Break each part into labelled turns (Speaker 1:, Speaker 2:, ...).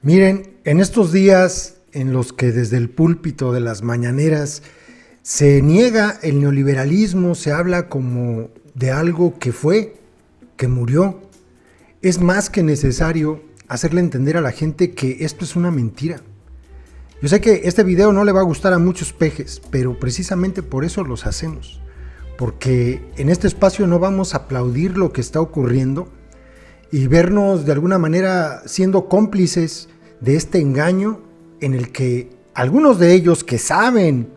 Speaker 1: Miren, en estos días en los que desde el púlpito de las mañaneras se niega el neoliberalismo, se habla como de algo que fue, que murió, es más que necesario hacerle entender a la gente que esto es una mentira. Yo sé que este video no le va a gustar a muchos pejes, pero precisamente por eso los hacemos. Porque en este espacio no vamos a aplaudir lo que está ocurriendo y vernos de alguna manera siendo cómplices de este engaño en el que algunos de ellos que saben,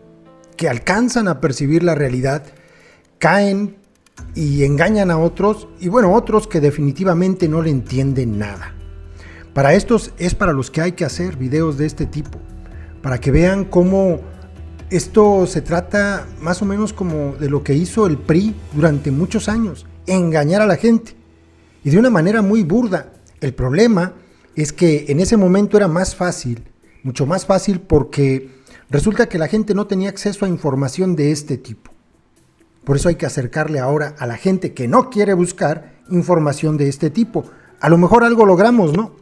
Speaker 1: que alcanzan a percibir la realidad, caen y engañan a otros, y bueno, otros que definitivamente no le entienden nada. Para estos es para los que hay que hacer videos de este tipo, para que vean cómo esto se trata más o menos como de lo que hizo el PRI durante muchos años, engañar a la gente, y de una manera muy burda. El problema es que en ese momento era más fácil, mucho más fácil, porque resulta que la gente no tenía acceso a información de este tipo. Por eso hay que acercarle ahora a la gente que no quiere buscar información de este tipo. A lo mejor algo logramos, ¿no?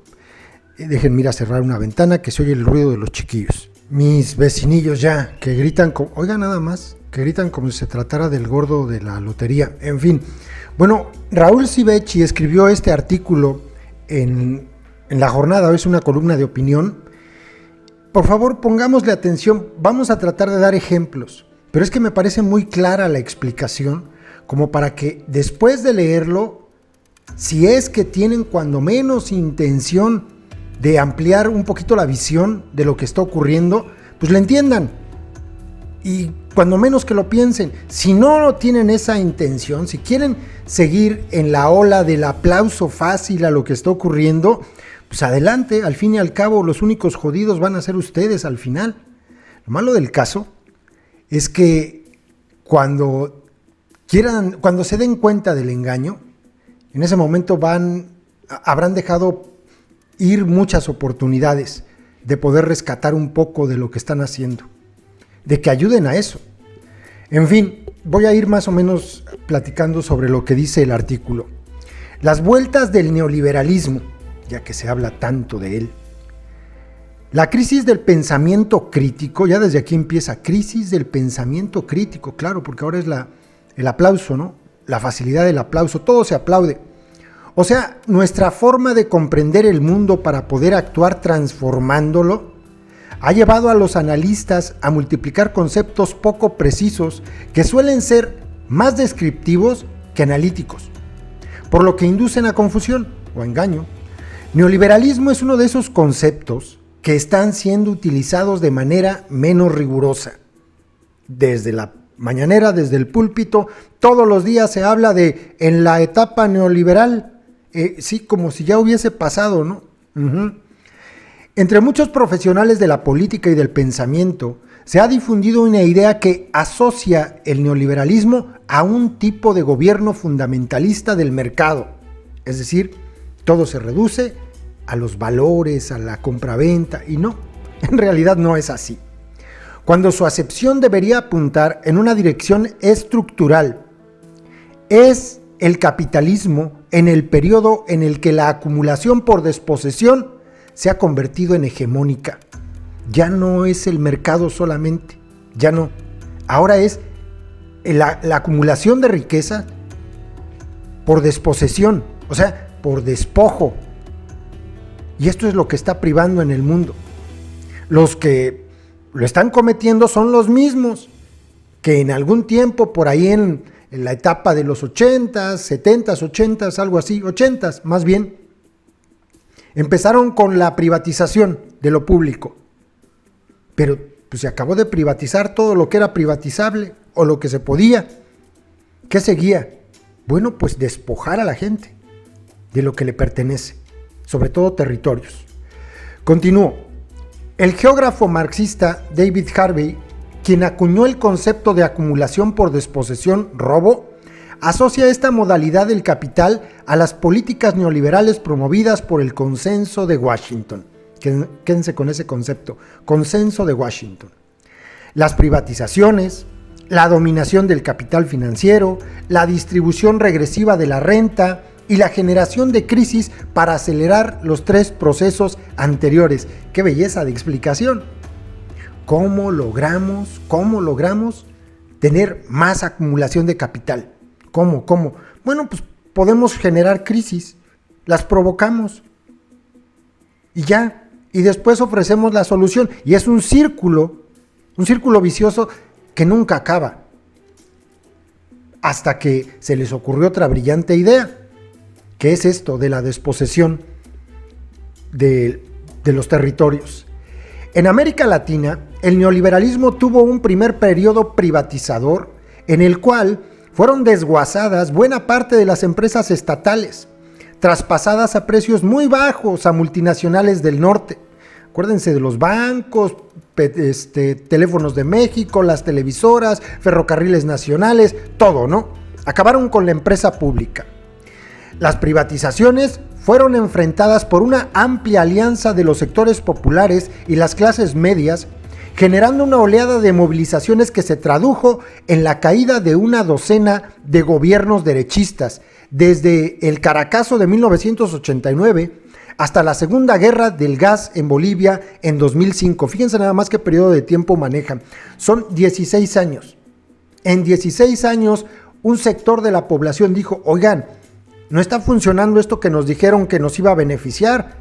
Speaker 1: Déjenme ir a cerrar una ventana que se oye el ruido de los chiquillos. Mis vecinillos ya, que gritan, oigan nada más, que gritan como si se tratara del gordo de la lotería. En fin, bueno, Raúl Civechi escribió este artículo en La Jornada, es una columna de opinión. Por favor, pongámosle atención, vamos a tratar de dar ejemplos, pero es que me parece muy clara la explicación, como para que después de leerlo, si es que tienen cuando menos intención de ampliar un poquito la visión de lo que está ocurriendo, pues lo entiendan y cuando menos que lo piensen. Si no tienen esa intención, si quieren seguir en la ola del aplauso fácil a lo que está ocurriendo, pues adelante. Al fin y al cabo los únicos jodidos van a ser ustedes al final. Lo malo del caso es que cuando se den cuenta del engaño, en ese momento habrán dejado ir muchas oportunidades de poder rescatar un poco de lo que están haciendo, de que ayuden a eso. En fin, voy a ir más o menos platicando sobre lo que dice el artículo. Las vueltas del neoliberalismo, ya que se habla tanto de él. La crisis del pensamiento crítico, ya desde aquí empieza, crisis del pensamiento crítico, claro, porque ahora es el aplauso, ¿no? La facilidad del aplauso, todo se aplaude. O sea, nuestra forma de comprender el mundo para poder actuar transformándolo ha llevado a los analistas a multiplicar conceptos poco precisos que suelen ser más descriptivos que analíticos, por lo que inducen a confusión o engaño. Neoliberalismo es uno de esos conceptos que están siendo utilizados de manera menos rigurosa. Desde la mañanera, desde el púlpito, todos los días se habla de en la etapa neoliberal. Sí, como si ya hubiese pasado, ¿no? Entre muchos profesionales de la política y del pensamiento, se ha difundido una idea que asocia el neoliberalismo a un tipo de gobierno fundamentalista del mercado. Es decir, todo se reduce a los valores, a la compraventa, y no, en realidad no es así. Cuando su acepción debería apuntar en una dirección estructural, es el capitalismo en el periodo en el que la acumulación por desposesión se ha convertido en hegemónica. Ya no es el mercado solamente, ya no. Ahora es la acumulación de riqueza por desposesión, o sea, por despojo. Y esto es lo que está privando en el mundo. Los que lo están cometiendo son los mismos que en algún tiempo por ahí en la etapa de los 80s, 70s, 80s, algo así, 80s más bien, empezaron con la privatización de lo público, pero pues se acabó de privatizar todo lo que era privatizable o lo que se podía. ¿Qué seguía? Bueno, pues despojar a la gente de lo que le pertenece, sobre todo territorios. Continúo. El geógrafo marxista David Harvey, quien acuñó el concepto de acumulación por desposesión, robo, asocia esta modalidad del capital a las políticas neoliberales promovidas por el Consenso de Washington. Quédense con ese concepto, Consenso de Washington. Las privatizaciones, la dominación del capital financiero, la distribución regresiva de la renta y la generación de crisis para acelerar los 3 procesos anteriores. ¡Qué belleza de explicación! ¿Cómo logramos tener más acumulación de capital? ¿Cómo? Bueno, pues podemos generar crisis, las provocamos y ya, y después ofrecemos la solución. Y es un círculo vicioso que nunca acaba. Hasta que se les ocurrió otra brillante idea, que es esto de la desposesión de los territorios. En América Latina, el neoliberalismo tuvo un primer periodo privatizador en el cual fueron desguazadas buena parte de las empresas estatales, traspasadas a precios muy bajos a multinacionales del norte. Acuérdense de los bancos, teléfonos de México, las televisoras, ferrocarriles nacionales, todo, ¿no? Acabaron con la empresa pública. Las privatizaciones fueron enfrentadas por una amplia alianza de los sectores populares y las clases medias, generando una oleada de movilizaciones que se tradujo en la caída de una docena de gobiernos derechistas, desde el Caracazo de 1989 hasta la Segunda Guerra del Gas en Bolivia en 2005. Fíjense nada más qué periodo de tiempo manejan. Son 16 años. En 16 años, un sector de la población dijo, oigan, no está funcionando esto que nos dijeron que nos iba a beneficiar.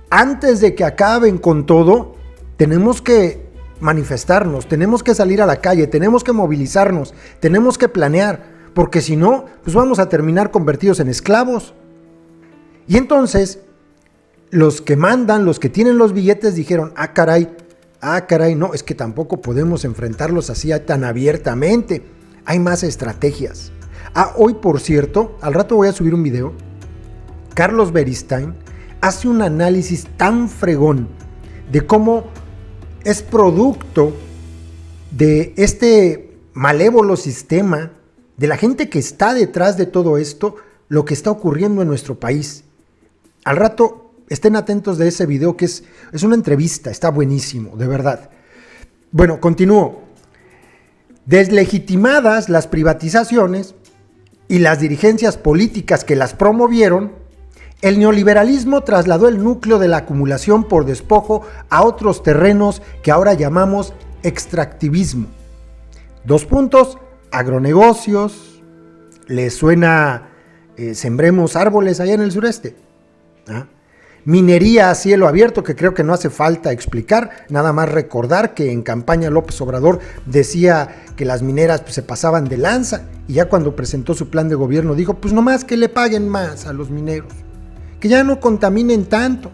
Speaker 1: Antes de que acaben con todo, tenemos que manifestarnos, tenemos que salir a la calle, tenemos que movilizarnos, tenemos que planear, porque si no, pues vamos a terminar convertidos en esclavos. Y entonces, los que mandan, los que tienen los billetes dijeron, ah caray, no, es que tampoco podemos enfrentarlos así tan abiertamente, hay más estrategias. Hoy, por cierto, al rato voy a subir un video, Carlos Beristain hace un análisis tan fregón de cómo es producto de este malévolo sistema, de la gente que está detrás de todo esto, lo que está ocurriendo en nuestro país. Al rato estén atentos de ese video, que es una entrevista, está buenísimo, de verdad. Bueno, continúo. Deslegitimadas las privatizaciones y las dirigencias políticas que las promovieron, el neoliberalismo trasladó el núcleo de la acumulación por despojo a otros terrenos que ahora llamamos extractivismo. 2 puntos, agronegocios, ¿les suena sembremos árboles allá en el sureste? Minería a cielo abierto, que creo que no hace falta explicar, nada más recordar que en campaña López Obrador decía que las mineras pues, se pasaban de lanza, y ya cuando presentó su plan de gobierno dijo, pues nomás que le paguen más a los mineros, que ya no contaminen tanto.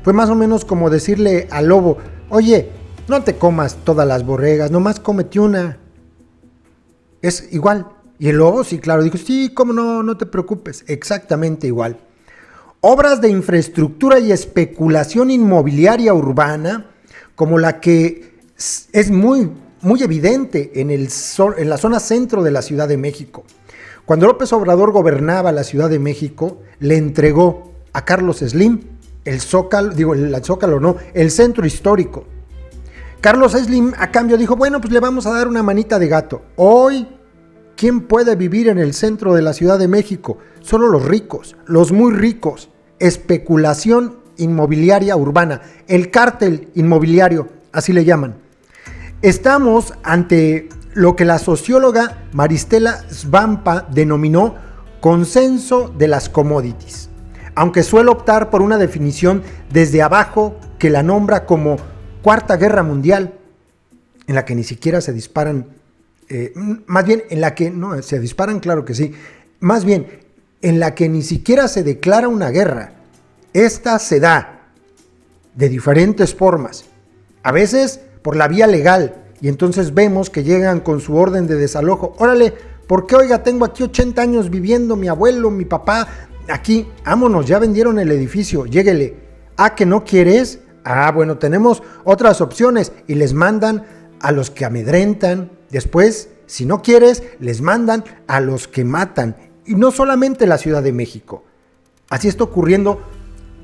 Speaker 1: Fue más o menos como decirle al lobo, oye, no te comas todas las borregas, nomás cómete una. Es igual. Y el lobo, sí, claro, dijo, sí, cómo no, no te preocupes, exactamente igual. Obras de infraestructura y especulación inmobiliaria urbana, como la que es muy evidente en la zona centro de la Ciudad de México. Cuando López Obrador gobernaba la Ciudad de México, le entregó a Carlos Slim el centro histórico. Carlos Slim a cambio dijo, bueno, pues le vamos a dar una manita de gato. Hoy, ¿quién puede vivir en el centro de la Ciudad de México? Solo los ricos, los muy ricos. Especulación inmobiliaria urbana, el cártel inmobiliario, así le llaman. Estamos ante lo que la socióloga Maristela Svampa denominó consenso de las commodities, aunque suele optar por una definición desde abajo que la nombra como Cuarta Guerra Mundial, en la que ni siquiera se disparan, más bien en la que, no, se disparan, claro que sí, más bien en la que ni siquiera se declara una guerra. Esta se da de diferentes formas, a veces por la vía legal, y entonces vemos que llegan con su orden de desalojo. Órale, ¿por qué? Oiga, tengo aquí 80 años viviendo, mi abuelo, mi papá, aquí, vámonos, ya vendieron el edificio, lléguele. ¿Que no quieres? Bueno, tenemos otras opciones, y les mandan a los que amedrentan. Después, si no quieres, les mandan a los que matan. Y no solamente en la Ciudad de México. Así está ocurriendo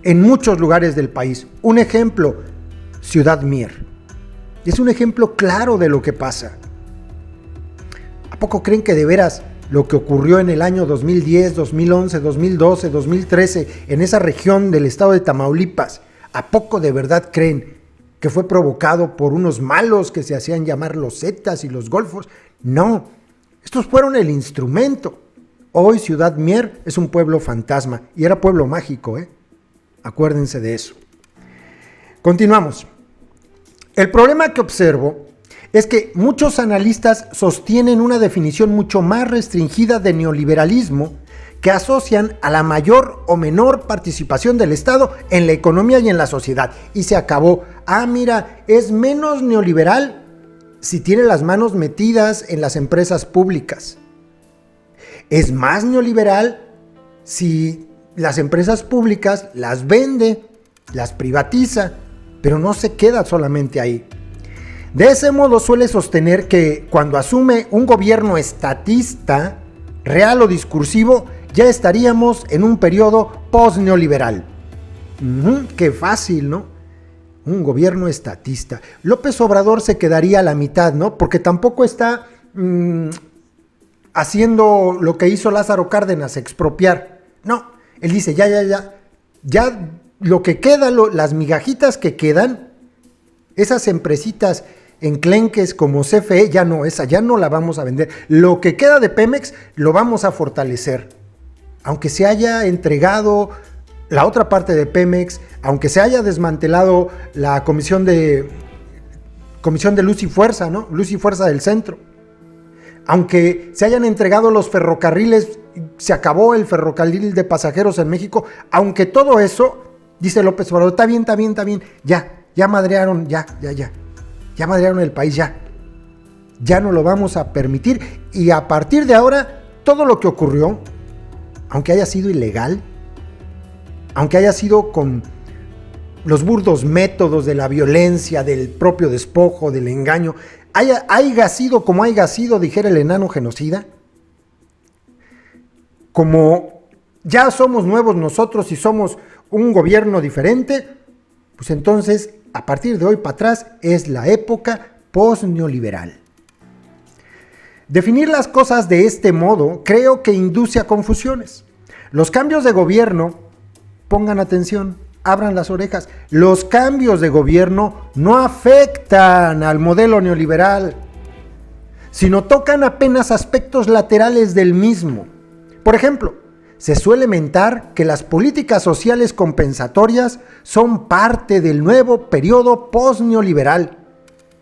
Speaker 1: en muchos lugares del país. Un ejemplo, Ciudad Mier. Es un ejemplo claro de lo que pasa. ¿A poco creen que de veras lo que ocurrió en el año 2010, 2011, 2012, 2013 en esa región del estado de Tamaulipas, ¿a poco de verdad creen que fue provocado por unos malos que se hacían llamar los Zetas y los Golfos? No, estos fueron el instrumento. Hoy Ciudad Mier es un pueblo fantasma y era pueblo mágico, Acuérdense de eso. Continuamos. El problema que observo es que muchos analistas sostienen una definición mucho más restringida de neoliberalismo que asocian a la mayor o menor participación del Estado en la economía y en la sociedad. Y se acabó. Mira, es menos neoliberal si tiene las manos metidas en las empresas públicas. Es más neoliberal si las empresas públicas las vende, las privatiza, pero no se queda solamente ahí. De ese modo suele sostener que cuando asume un gobierno estatista, real o discursivo, ya estaríamos en un periodo post-neoliberal. Qué fácil, ¿no? Un gobierno estatista. López Obrador se quedaría a la mitad, ¿no? Porque tampoco está haciendo lo que hizo Lázaro Cárdenas, expropiar. No, él dice, ya lo que queda, las migajitas que quedan, esas empresitas enclenques como CFE, ya no la vamos a vender. Lo que queda de Pemex lo vamos a fortalecer. Aunque se haya entregado la otra parte de Pemex, aunque se haya desmantelado la Comisión de Luz y Fuerza, ¿no? Luz y Fuerza del Centro. Aunque se hayan entregado los ferrocarriles, se acabó el ferrocarril de pasajeros en México, aunque todo eso, dice López Obrador, está bien, ya madrearon, ya madrearon el país, ya no lo vamos a permitir, y a partir de ahora, todo lo que ocurrió, aunque haya sido ilegal, aunque haya sido con los burdos métodos de la violencia, del propio despojo, del engaño, haya sido como haya sido, dijera el enano genocida, como ya somos nuevos nosotros y somos un gobierno diferente, pues entonces, a partir de hoy para atrás, es la época post-neoliberal. Definir las cosas de este modo creo que induce a confusiones. Los cambios de gobierno, pongan atención, abran las orejas, los cambios de gobierno no afectan al modelo neoliberal, sino tocan apenas aspectos laterales del mismo. Por ejemplo, se suele mentar que las políticas sociales compensatorias son parte del nuevo periodo post-neoliberal.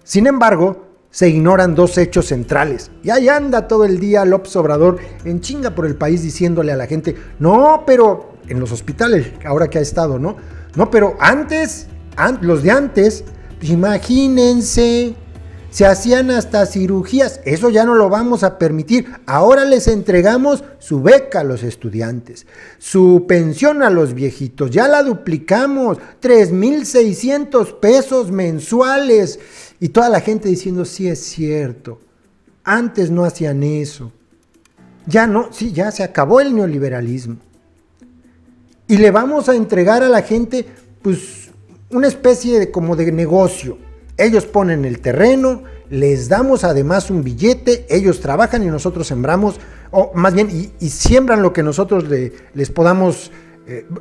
Speaker 1: Sin embargo, se ignoran dos hechos centrales. Y ahí anda todo el día López Obrador en chinga por el país diciéndole a la gente, no, pero en los hospitales, ahora que ha estado, ¿no? No, pero antes, los de antes, imagínense, se hacían hasta cirugías, eso ya no lo vamos a permitir. Ahora les entregamos su beca a los estudiantes, su pensión a los viejitos, ya la duplicamos, 3,600 pesos mensuales. Y toda la gente diciendo, sí es cierto, antes no hacían eso. Ya no, sí, ya se acabó el neoliberalismo. Y le vamos a entregar a la gente, pues, una especie como de negocio. Ellos ponen el terreno, les damos además un billete, ellos trabajan y nosotros sembramos, o más bien, y siembran lo que nosotros les podamos,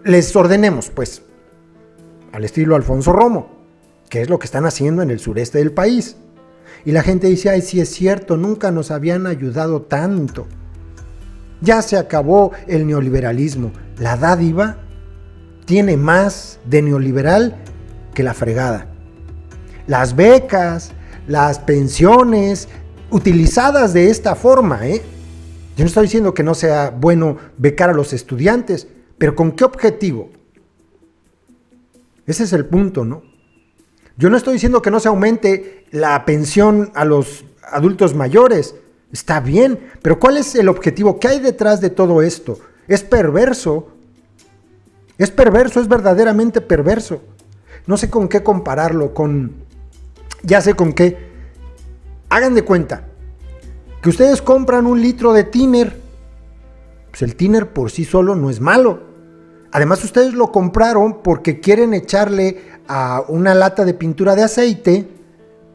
Speaker 1: les ordenemos, pues, al estilo Alfonso Romo, que es lo que están haciendo en el sureste del país. Y la gente dice, ay, sí es cierto, nunca nos habían ayudado tanto. Ya se acabó el neoliberalismo. La dádiva tiene más de neoliberal que la fregada. Las becas, las pensiones, utilizadas de esta forma, Yo no estoy diciendo que no sea bueno becar a los estudiantes, pero ¿con qué objetivo? Ese es el punto, ¿no? Yo no estoy diciendo que no se aumente la pensión a los adultos mayores. Está bien, pero ¿cuál es el objetivo? ¿Qué hay detrás de todo esto? Es perverso. Es perverso, es verdaderamente perverso. No sé con qué compararlo, ya sé con qué. Hagan de cuenta que ustedes compran un litro de tiner. Pues el tiner por sí solo no es malo. Además, ustedes lo compraron porque quieren echarle a una lata de pintura de aceite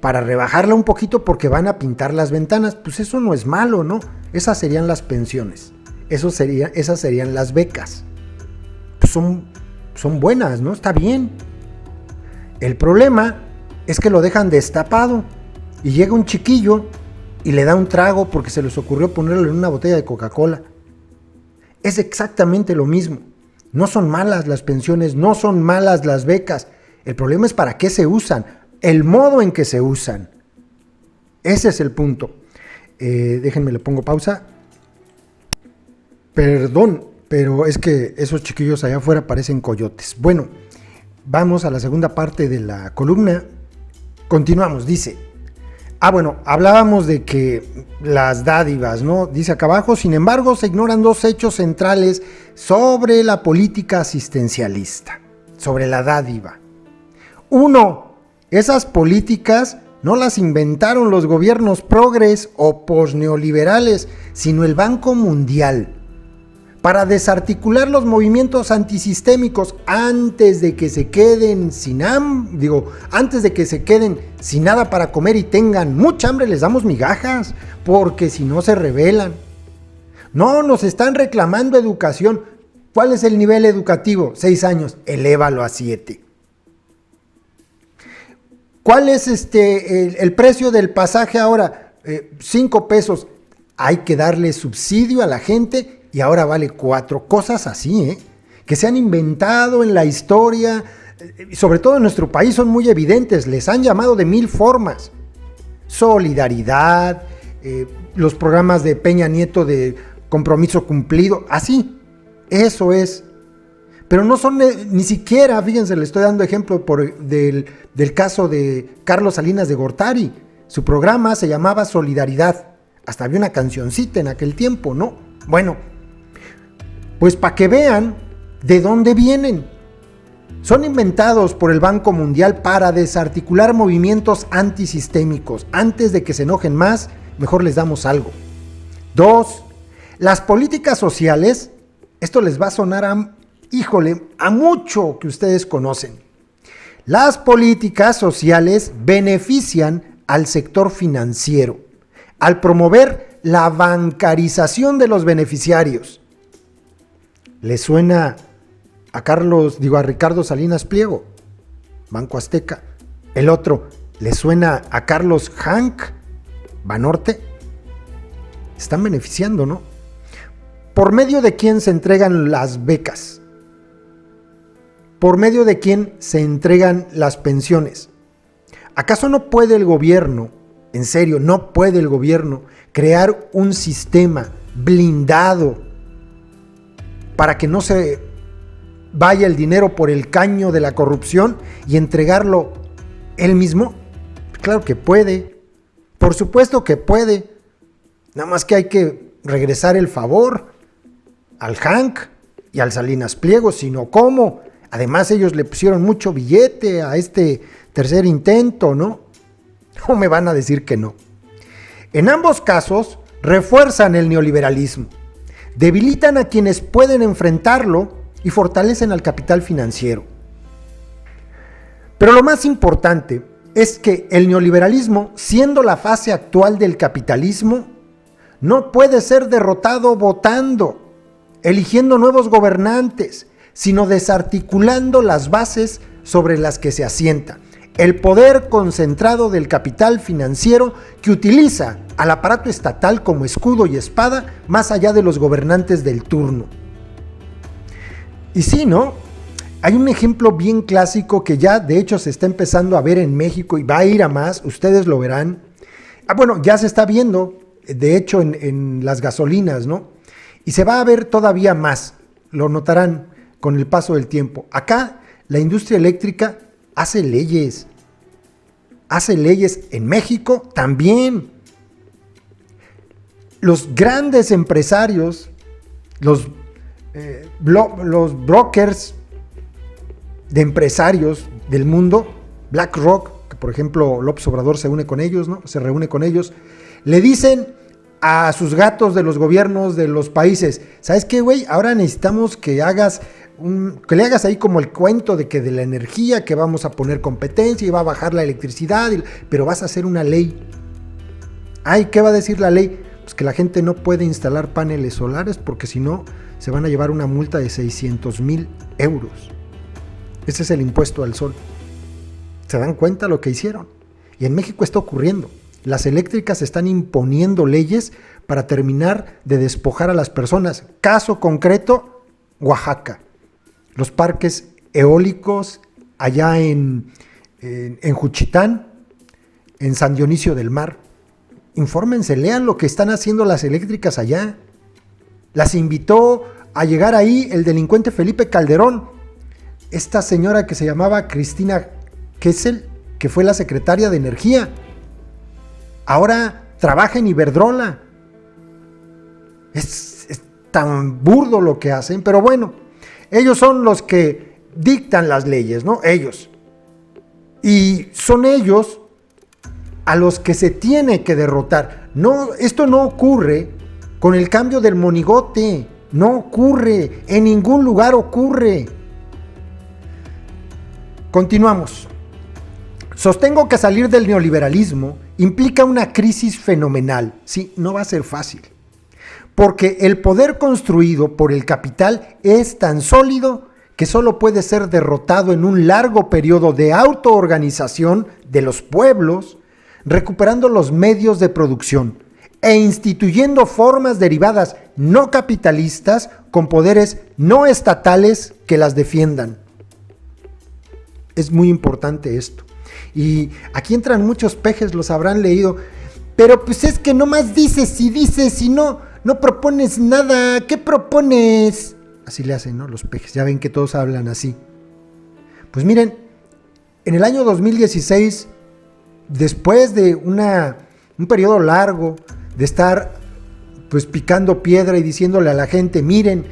Speaker 1: para rebajarla un poquito porque van a pintar las ventanas. Pues eso no es malo, ¿no? Esas serían las pensiones. Esas serían las becas. Pues son buenas, ¿no? Está bien. El problema es que lo dejan destapado y llega un chiquillo y le da un trago porque se les ocurrió ponerlo en una botella de Coca-Cola. Es exactamente lo mismo. No son malas las pensiones, no son malas las becas. El problema es para qué se usan, el modo en que se usan. Ese es el punto. Déjenme, le pongo pausa. Perdón, pero es que esos chiquillos allá afuera parecen coyotes. Bueno, vamos a la segunda parte de la columna. Continuamos, dice. Bueno, hablábamos de que las dádivas, ¿no? Dice acá abajo, sin embargo, se ignoran dos hechos centrales sobre la política asistencialista, sobre la dádiva. Uno, esas políticas no las inventaron los gobiernos progres o posneoliberales, sino el Banco Mundial, para desarticular los movimientos antisistémicos antes de que se queden antes de que se queden sin nada para comer y tengan mucha hambre, les damos migajas, porque si no se rebelan. No, nos están reclamando educación. ¿Cuál es el nivel educativo? 6 años, elévalo a 7. ¿Cuál es el precio del pasaje ahora? 5 pesos. Hay que darle subsidio a la gente y ahora vale 4. Cosas así, que se han inventado en la historia, sobre todo en nuestro país, son muy evidentes. Les han llamado de 1000 formas. Solidaridad, los programas de Peña Nieto de compromiso cumplido, así. Eso es. Pero no son ni siquiera, fíjense, le estoy dando ejemplo del caso de Carlos Salinas de Gortari. Su programa se llamaba Solidaridad. Hasta había una cancioncita en aquel tiempo, ¿no? Bueno, pues para que vean de dónde vienen. Son inventados por el Banco Mundial para desarticular movimientos antisistémicos. Antes de que se enojen más, mejor les damos algo. 2. Las políticas sociales, esto les va a sonar a mucho que ustedes conocen. Las políticas sociales benefician al sector financiero al promover la bancarización de los beneficiarios. ¿Le suena a Ricardo Salinas Pliego? Banco Azteca. El otro, ¿le suena a Carlos Hank? Banorte. Están beneficiando, ¿no? ¿Por medio de quién se entregan las becas? ¿Por medio de quién se entregan las pensiones? ¿Acaso no puede el gobierno, en serio, no puede el gobierno crear un sistema blindado para que no se vaya el dinero por el caño de la corrupción y entregarlo él mismo? Claro que puede, por supuesto que puede, nada más que hay que regresar el favor al Hank y al Salinas Pliego, sino cómo. Además ellos le pusieron mucho billete a este tercer intento, ¿no? ¿Cómo me van a decir que no? En ambos casos refuerzan el neoliberalismo, debilitan a quienes pueden enfrentarlo y fortalecen al capital financiero. Pero lo más importante es que el neoliberalismo, siendo la fase actual del capitalismo, no puede ser derrotado votando, eligiendo nuevos gobernantes, sino desarticulando las bases sobre las que se asienta el poder concentrado del capital financiero que utiliza al aparato estatal como escudo y espada más allá de los gobernantes del turno. Y sí, ¿no? Hay un ejemplo bien clásico que ya de hecho se está empezando a ver en México y va a ir a más, ustedes lo verán. Bueno, ya se está viendo, de hecho, en las gasolinas, ¿no? Y se va a ver todavía más, lo notarán con el paso del tiempo. Acá la industria eléctrica hace leyes en México también. Los grandes empresarios, los brokers de empresarios del mundo, BlackRock, que por ejemplo López Obrador se une con ellos, ¿no? Se reúne con ellos, le dicen a sus gatos de los gobiernos de los países, ¿sabes qué, güey? Ahora necesitamos que hagas que le hagas ahí como el cuento de que de la energía, que vamos a poner competencia y va a bajar la electricidad, pero vas a hacer una ley. Ay, ¿qué va a decir la ley? Pues que la gente no puede instalar paneles solares porque si no se van a llevar una multa de 600,000 euros. Ese es el impuesto al sol. ¿Se dan cuenta lo que hicieron? Y en México está ocurriendo. Las eléctricas están imponiendo leyes para terminar de despojar a las personas. Caso concreto, Oaxaca. Los parques eólicos allá en Juchitán, en San Dionisio del Mar. Infórmense, lean lo que están haciendo las eléctricas allá. Las invitó a llegar ahí el delincuente Felipe Calderón. Esta señora que se llamaba Cristina Kessel, que fue la secretaria de Energía. Ahora trabaja en Iberdrola. Es tan burdo lo que hacen, pero bueno, ellos son los que dictan las leyes, ¿no? Ellos. Y son ellos a los que se tiene que derrotar. No, esto no ocurre con el cambio del monigote. No ocurre. En ningún lugar ocurre. Continuamos. Sostengo que salir del neoliberalismo implica una crisis fenomenal. Sí, no va a ser fácil. Porque el poder construido por el capital es tan sólido que solo puede ser derrotado en un largo periodo de autoorganización de los pueblos, recuperando los medios de producción e instituyendo formas derivadas no capitalistas con poderes no estatales que las defiendan. Es muy importante esto. Y aquí entran muchos pejes, los habrán leído, pero pues es que nomás dices y no propones nada. ¿Qué propones? Así le hacen, ¿no? Los pejes, ya ven que todos hablan así. Pues miren, en el año 2016, después de un periodo largo de estar pues picando piedra y diciéndole a la gente, miren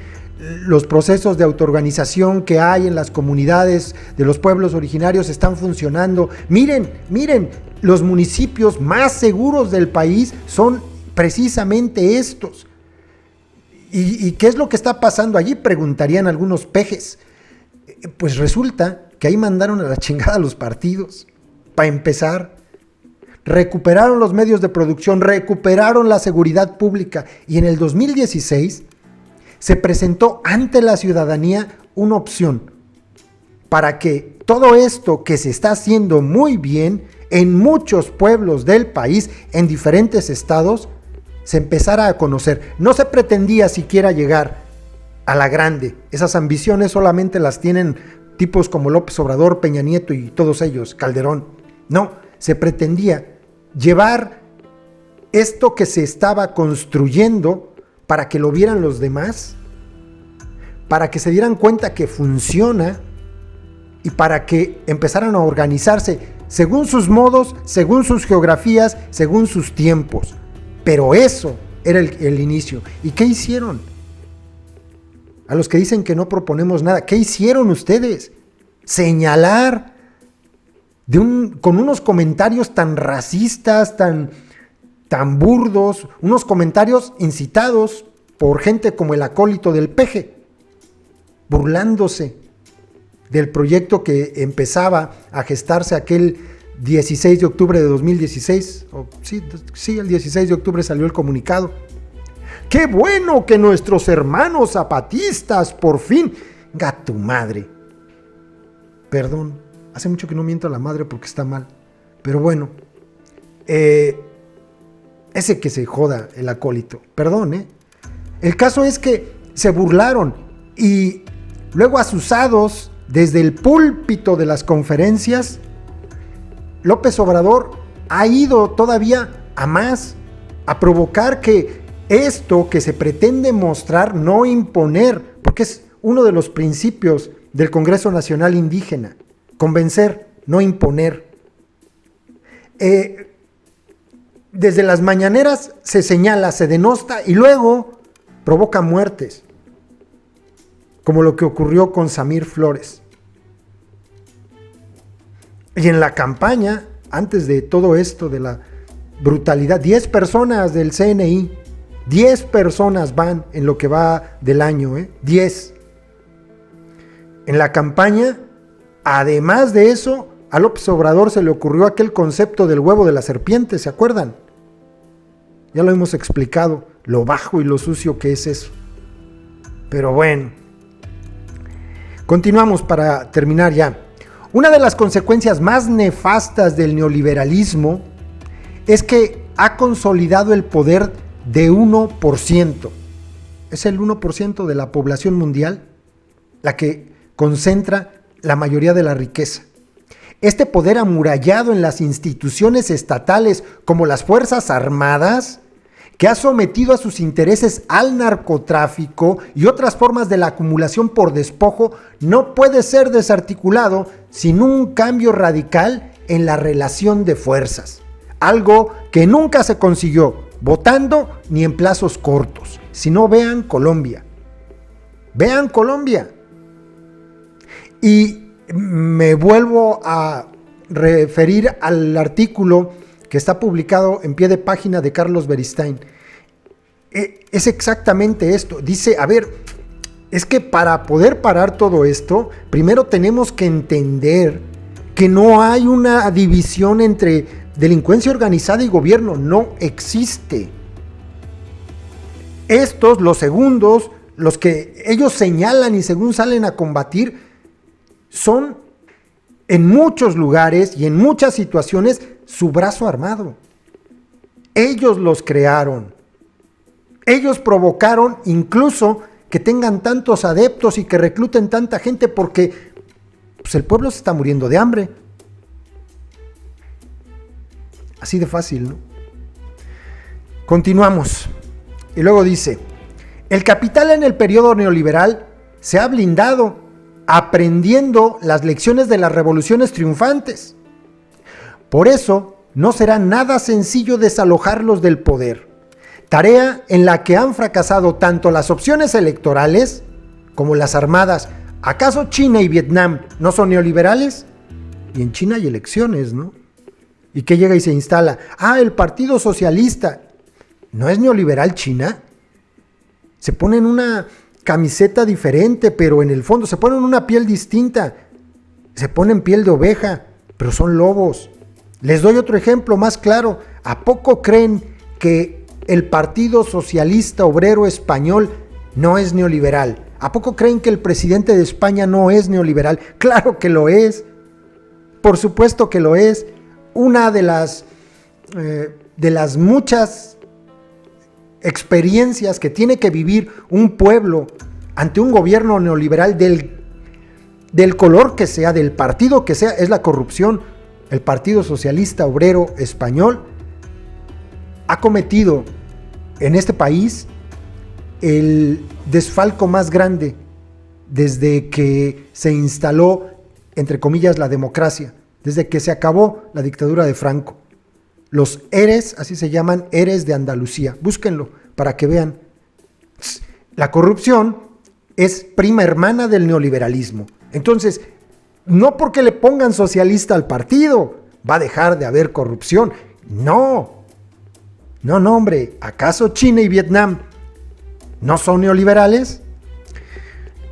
Speaker 1: los procesos de autoorganización que hay en las comunidades de los pueblos originarios están funcionando, miren, los municipios más seguros del país son precisamente estos. ¿Y qué es lo que está pasando allí? Preguntarían algunos pejes. Pues resulta que ahí mandaron a la chingada a los partidos, para empezar. Recuperaron los medios de producción, recuperaron la seguridad pública y en el 2016 se presentó ante la ciudadanía una opción para que todo esto que se está haciendo muy bien en muchos pueblos del país, en diferentes estados, se empezara a conocer. No se pretendía siquiera llegar a la grande. Esas ambiciones solamente las tienen tipos como López Obrador, Peña Nieto y todos ellos, Calderón. No, se pretendía llevar esto que se estaba construyendo para que lo vieran los demás, para que se dieran cuenta que funciona y para que empezaran a organizarse según sus modos, según sus geografías, según sus tiempos. Pero eso era el inicio. ¿Y qué hicieron? A los que dicen que no proponemos nada, ¿qué hicieron ustedes? Señalar con unos comentarios tan racistas, tan burdos, unos comentarios incitados por gente como el acólito del peje, burlándose del proyecto que empezaba a gestarse aquel 16 de octubre de 2016. Sí, el 16 de octubre salió el comunicado. ¡Qué bueno que nuestros hermanos zapatistas por fin! ¡Gato madre! Perdón, hace mucho que no miento a la madre porque está mal. Pero bueno, ese que se joda el acólito. Perdón, El caso es que se burlaron y luego asusados desde el púlpito de las conferencias, López Obrador ha ido todavía a más, a provocar que esto que se pretende mostrar, no imponer, porque es uno de los principios del Congreso Nacional Indígena, convencer, no imponer. Desde las mañaneras se señala, se denosta y luego provoca muertes, como lo que ocurrió con Samir Flores. Y en la campaña, antes de todo esto, de la brutalidad, 10 personas del CNI, 10 personas van en lo que va del año, 10. En la campaña, además de eso, a López Obrador se le ocurrió aquel concepto del huevo de la serpiente, ¿se acuerdan? Ya lo hemos explicado, lo bajo y lo sucio que es eso. Pero bueno, continuamos para terminar ya. Una de las consecuencias más nefastas del neoliberalismo es que ha consolidado el poder de 1%. Es el 1% de la población mundial la que concentra la mayoría de la riqueza. Este poder amurallado en las instituciones estatales como las Fuerzas Armadas, que ha sometido a sus intereses al narcotráfico y otras formas de la acumulación por despojo, no puede ser desarticulado sin un cambio radical en la relación de fuerzas. Algo que nunca se consiguió votando ni en plazos cortos. Si no, vean Colombia. Vean Colombia. Y me vuelvo a referir al artículo que está publicado en pie de página de Carlos Beristain. Es exactamente esto. Dice, a ver, es que para poder parar todo esto, primero tenemos que entender que no hay una división entre delincuencia organizada y gobierno. No existe. Estos, los segundos, los que ellos señalan y según salen a combatir, son en muchos lugares y en muchas situaciones su brazo armado. Ellos los crearon. Ellos provocaron incluso que tengan tantos adeptos y que recluten tanta gente porque pues, el pueblo se está muriendo de hambre. Así de fácil, ¿no? Continuamos. Y luego dice, el capital en el periodo neoliberal se ha blindado aprendiendo las lecciones de las revoluciones triunfantes. Por eso, no será nada sencillo desalojarlos del poder, tarea en la que han fracasado tanto las opciones electorales como las armadas. ¿Acaso China y Vietnam no son neoliberales? Y en China hay elecciones, ¿no? ¿Y qué llega y se instala? El Partido Socialista. ¿No es neoliberal China? Se ponen una camiseta diferente, pero en el fondo se ponen una piel distinta. Se ponen piel de oveja, pero son lobos. Les doy otro ejemplo más claro. ¿A poco creen que el Partido Socialista Obrero Español no es neoliberal? ¿A poco creen que el presidente de España no es neoliberal? Claro que lo es. Por supuesto que lo es. Una de las muchas experiencias que tiene que vivir un pueblo ante un gobierno neoliberal del color que sea, del partido que sea, es la corrupción. El Partido Socialista Obrero Español ha cometido en este país el desfalco más grande desde que se instaló, entre comillas, la democracia, desde que se acabó la dictadura de Franco. Los ERES, así se llaman, ERES de Andalucía. Búsquenlo para que vean. La corrupción es prima hermana del neoliberalismo. Entonces, no porque le pongan socialista al partido va a dejar de haber corrupción. No, hombre. ¿Acaso China y Vietnam no son neoliberales?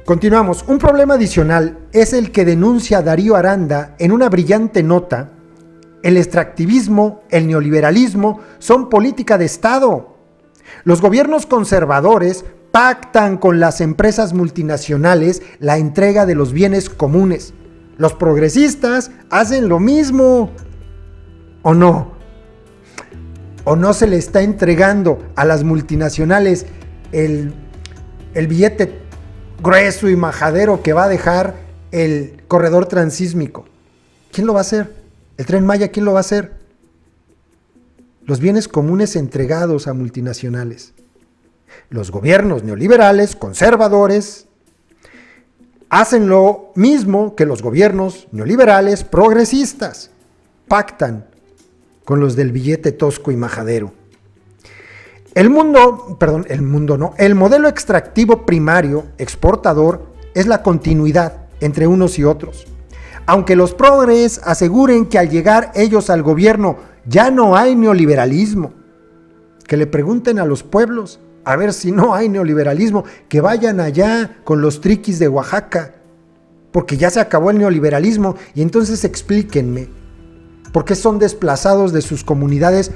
Speaker 1: Continuamos. Un problema adicional es el que denuncia Darío Aranda en una brillante nota. El extractivismo, el neoliberalismo son política de Estado. Los gobiernos conservadores pactan con las empresas multinacionales la entrega de los bienes comunes. Los progresistas hacen lo mismo. ¿O no? ¿O no se le está entregando a las multinacionales el billete grueso y majadero que va a dejar el corredor transísmico? ¿Quién lo va a hacer? ¿El Tren Maya quién lo va a hacer? Los bienes comunes entregados a multinacionales. Los gobiernos neoliberales, conservadores, hacen lo mismo que los gobiernos neoliberales progresistas. Pactan con los del billete tosco y majadero. El modelo extractivo primario, exportador, es la continuidad entre unos y otros. Aunque los progres aseguren que al llegar ellos al gobierno ya no hay neoliberalismo, que le pregunten a los pueblos a ver si no hay neoliberalismo, que vayan allá con los triquis de Oaxaca porque ya se acabó el neoliberalismo. Y entonces explíquenme, ¿por qué son desplazados de sus comunidades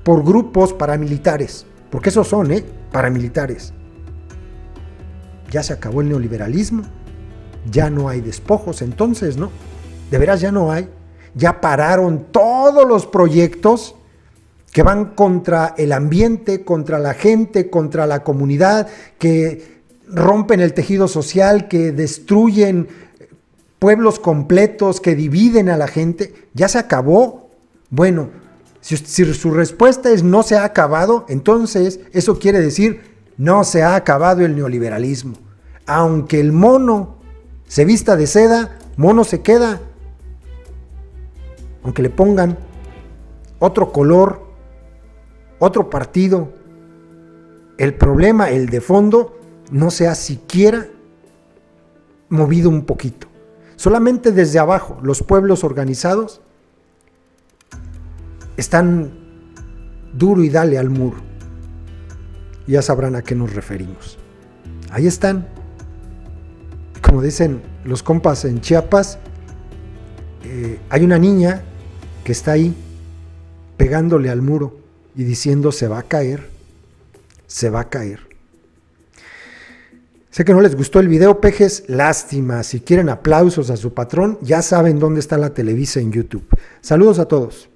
Speaker 1: por grupos paramilitares? Porque esos son, paramilitares. Ya se acabó el neoliberalismo, ya no hay despojos, entonces, ¿no? De veras ya no hay. Ya pararon todos los proyectos que van contra el ambiente, contra la gente, contra la comunidad, que rompen el tejido social, que destruyen pueblos completos, que dividen a la gente. ¿Ya se acabó? Bueno, si su respuesta es no se ha acabado, entonces eso quiere decir no se ha acabado el neoliberalismo. Aunque el mono se vista de seda, mono se queda. Aunque le pongan otro color, otro partido, el problema, el de fondo, no se ha siquiera movido un poquito. Solamente desde abajo, los pueblos organizados están duro y dale al muro. Ya sabrán a qué nos referimos. Ahí están. Como dicen los compas en Chiapas, hay una niña que está ahí pegándole al muro y diciendo se va a caer, se va a caer. Sé que no les gustó el video, pejes, lástima. Si quieren aplausos a su patrón, ya saben dónde está la Televisa en YouTube. Saludos a todos.